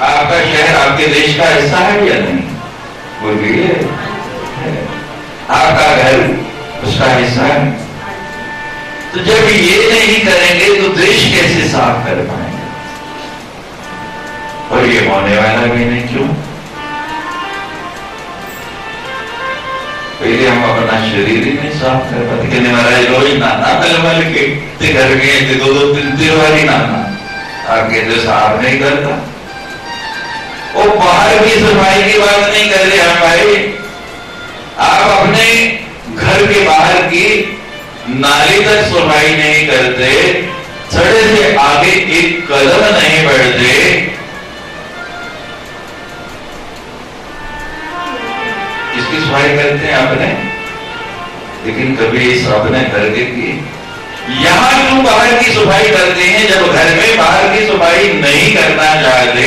आपका शहर आपके देश का हिस्सा है या नहीं? बोलिए, आपका घर उसका हिस्सा है। तो जब ये नहीं करेंगे तो देश कैसे साफ कर पाएंगे? और ये होने वाला भी नहीं। क्यों? पहले हम अपना शरीर ही नहीं साफ कर पाते। कहने महाराज रोज नाना मल के घर में 2-2 3 बार नाना, आप कहते साफ नहीं करता। वो बाहर की सफाई की बात नहीं कर रहे हम भाई, आप अपने घर के बाहर की नाली तक सफाई नहीं करते, सड़े से आगे एक कदम नहीं बढ़ते। किसकी सफाई करते हैं? अपने। लेकिन कभी इस अपने घर के की यहां क्यों बाहर की सफाई करते हैं? जब घर में बाहर की सफाई नहीं करना चाहते,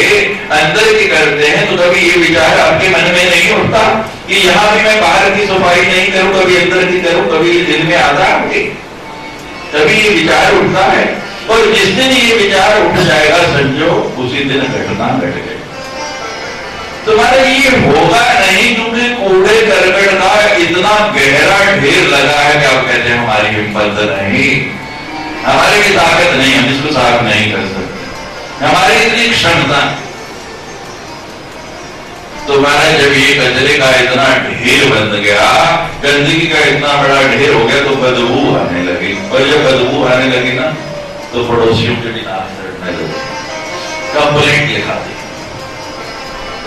अंदर की करते हैं, तो कभी ये विचार आपके मन में नहीं उठता कि यहां भी मैं बाहर की सफाई नहीं करूं, कभी अंदर की करूं? कभी दिल में आता है आपके? कभी ये विचार उठता है? और जिस दिन ये विचार उठ जाएगा, समझो उसी दिन घटना घट गई। तुम्हारा ये होगा नहीं, क्योंकि कूड़े करकट का इतना गहरा ढेर लगा है कि आप कहते हैं हमारी हिम्मत नहीं, हमारे की ताकत नहीं, हम इसको साफ नहीं कर सकते, हमारी इतनी क्षमता। तुम्हारा जब ये कचरे का इतना ढेर बन गया, गंदगी का इतना बड़ा ढेर हो गया, तो बदबू आने लगी। और जब बदबू आने लगी ना, तो पड़ोसियों के भी नाक चढ़ने लगे, कंप्लेंट लिखा दी,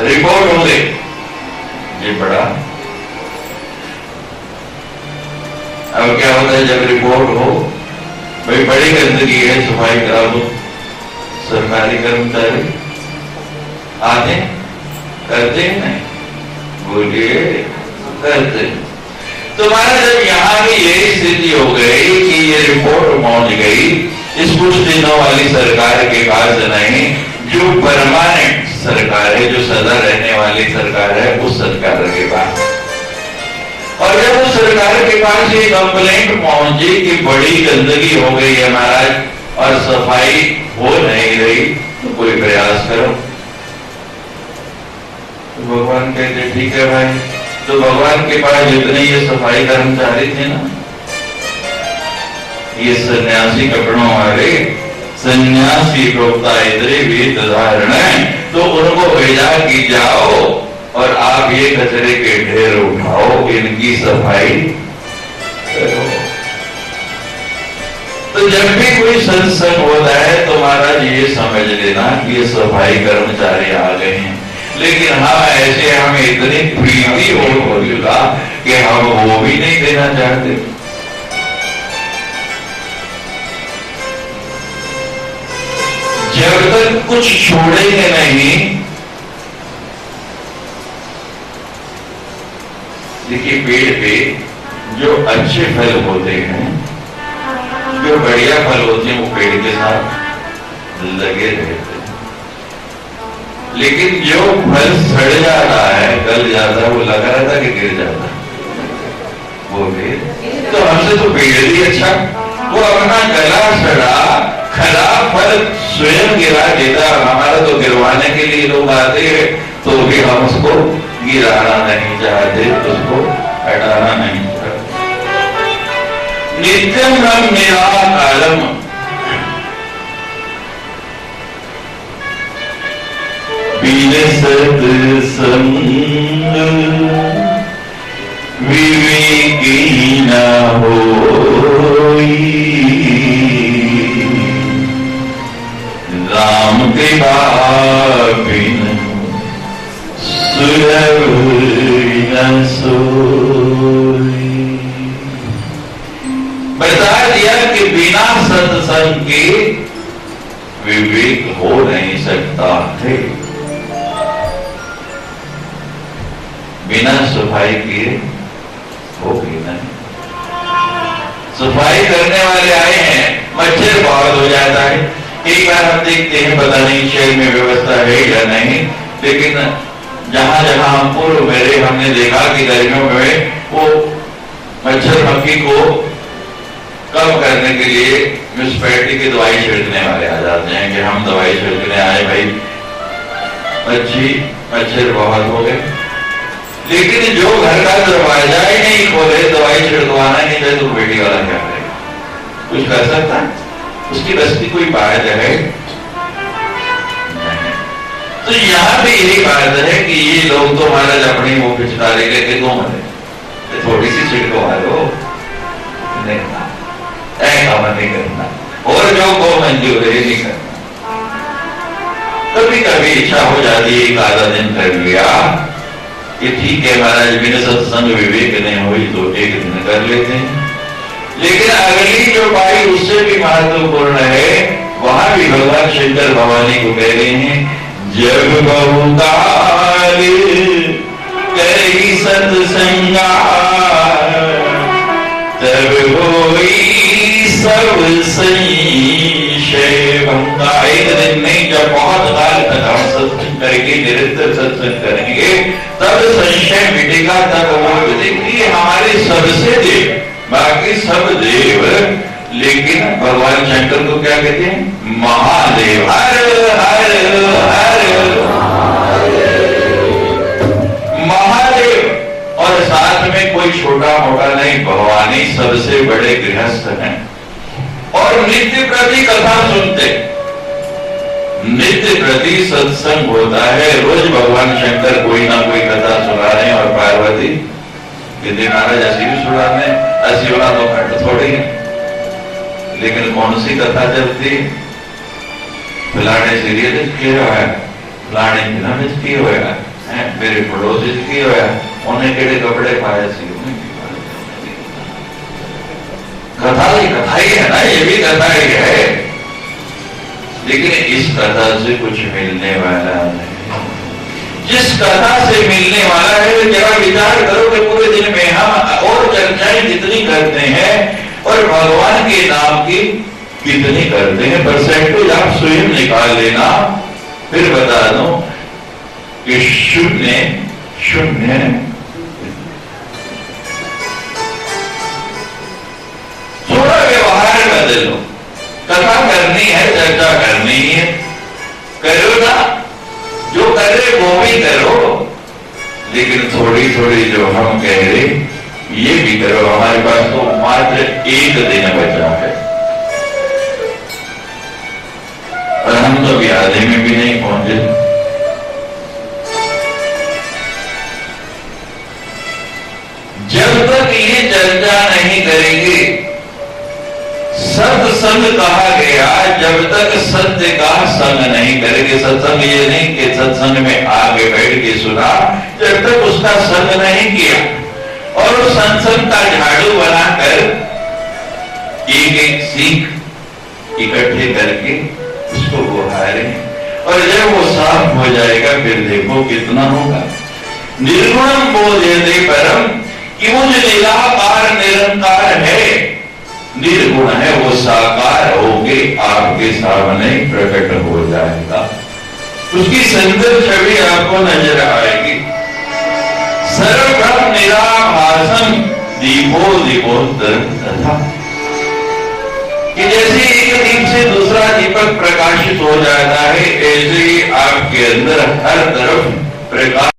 रिपोर्ट हो गई। ये बड़ा अब क्या होता है जब रिपोर्ट हो, भाई बड़ी गंदगी है, सफाई करा दो। सरकारी कर्मचारी आते करते हैं नहीं? बोलिए, करते। तुम्हारा जब यहाँ की यही स्थिति हो गई कि ये रिपोर्ट पहुंच गई इस कुछ दिनों वाली सरकार के पास नहीं, जो परमानेंट सरकार है, जो सदा रहने वाली सरकार है, उस सरकार के पास। और जब उस सरकार के पास ये कंप्लेंट पहुंची कि बड़ी गंदगी हो गई है महाराज और सफाई हो नहीं रही, तो कोई प्रयास करो। तो भगवान कहते ठीक है भाई। तो भगवान के पास जितने ये सफाई कर्मचारी थे ना, ये सन्यासी कपड़ों वाले, सन्यासी प्रोक्ता इतरे वेद धारण, तो उनको भेजा कि जाओ और आप ये कचरे के ढेर उठाओ, इनकी सफाई करो। तो जब भी कोई सत्संग होता है तो महाराज ये समझ लेना कि ये सफाई कर्मचारी आ गए हैं। लेकिन हाँ, ऐसे हमें इतनी प्रीति हो चुका कि हम वो भी नहीं देना चाहते। जब तक कुछ छोड़ेंगे नहीं। देखिए पेड़ पे जो अच्छे फल होते हैं, जो बढ़िया फल होते हैं, वो पेड़ के साथ लगे रहते हैं। लेकिन जो फल सड़ जाता है, गल जाता है, वो लगा रहता कि गिर जाता है, वो गिर। तो हमसे तो पेड़ भी अच्छा, वो अपना गला सड़ा खराब फल स्वयं गिरा देता। हमारा तो गिरवाने के लिए लोग आते हैं, तो भी हम उसको गिराना नहीं चाहते, उसको हटाना नहीं चाहते। नित्यम रम्या कालम, सत्संग विवेकी न होई, राम कृपा बिन सुलभ न सोई। बता दिया कि बिना सत्संग के विवेक हो नहीं सकता है। बिना सफाई किए होगी नहीं। सफाई करने वाले आए हैं, मच्छर बहुत हो जाता है। एक बार हम देखते हैं, पता नहीं शहर में व्यवस्था है या नहीं, लेकिन जहां जहां हम पूर्व में रहे, हमने देखा कि गर्मियों में वो मच्छर मक्खी को कम करने के लिए म्यूनिसिपैलिटी की दवाई छिड़कने वाले आ जाते हैं कि हम दवाई छिड़कने आए भाई, मच्छर बहुत हो गए। लेकिन जो घर का दरवाजा ही नहीं खोले, दवाई छिड़कवाना नहीं चाहे, तो बेटी वाला क्या करेगा? कुछ कर सकता है? उसकी बस की कोई बात है? तो यहाँ पे यही बात है कि ये लोग तो महाराज अपनी मुंह पिचकारी लेके दो मरे, थोड़ी सी छिड़कवा लो, नहीं ऐसा नहीं करना, और जो को मंजूर है नहीं करना। कभी कभी इच्छा हो जाती है, एक आधा दिन कर लिया कि ठीक है महाराज, बिना सत्संग विवेक नहीं हुई तो एक दिन कर लेते हैं। लेकिन अगली जो बाई उससे भी महत्वपूर्ण है, वहां भी भगवान शंकर भवानी को कह रहे हैं, जब बहुकाल करी सत्संगा, तब होई सब संशय भंगा। एक दिन नहीं, जब बहुत काल तक हम सत्संग करेंगे, निरंतर सत्संग करेंगे, तब संशय मिटेगा, तब वो देखिए हमारे सबसे देव, बाकी सब देव, लेकिन भगवान शंकर को क्या कहते हैं? महादेव। हर हर हर महादेव। और साथ में कोई छोटा मोटा नहीं, भगवानी सबसे बड़े गृहस्थ हैं। और नित्य प्रति कथा सुनते, नित्य प्रति सत्संग होता है। रोज भगवान शंकर कोई ना कोई कथा सुना रहे हैं, और पार्वती यदि महाराज ऐसी भी सुना रहे, ऐसी होना तो घट थोड़ी है। लेकिन कौन सी कथा चलती? फलाने सीरियल किया है, फलाने फिल्म की हुआ है, मेरे पड़ोसी की हुआ है, उन्हें केड़े कपड़े पाए सी, कथा ही है ना, ये भी कथा ही है। लेकिन इस कथा से कुछ मिलने वाला नहीं। जिस कथा से मिलने वाला है, जरा विचार करो कि पूरे दिन में हम और चर्चाएं कितनी करते हैं, और भगवान के नाम की कितनी करते हैं। परसेंटेज आप स्वयं निकाल लेना, फिर बता दो कि शून्य शून्य। थोड़ा व्यवहार बदलो, कथा करनी है, चर्चा करनी है, करो ना, जो कर रहे वो भी करो, लेकिन थोड़ी थोड़ी जो हम कह रहे ये भी करो। हमारे पास तो मात्र एक दिन बचा है, और हम तो अभी आधे में भी नहीं पहुंचे। जब तक ये चर्चा नहीं करेंगे, सत्संग कहा गया, जब तक सत्य का संग नहीं करेंगे। सत्संग ये नहीं कि सत्संग में आगे बैठ के सुना, जब तक उसका संग नहीं किया और उस सत्संग का झाड़ू बनाकर एक एक सीख इकट्ठे करके उसको उसको गुहारें, और जब वो साफ हो जाएगा फिर देखो कितना होगा। निर्गुणम बोधयते परम, कि वो जो निराकार निरंकार है, निर्गुण है, वो साकार होके आपके सामने प्रकट हो जाएगा। उसकी सुंदर छवि आपको नजर आएगी। सर्वब्रह्म निराभासम दीपो दीपोत्तर तथा, कि जैसे एक दीप से दूसरा दीपक प्रकाशित हो जाता है, ऐसे ही आपके अंदर हर तरफ प्रकाश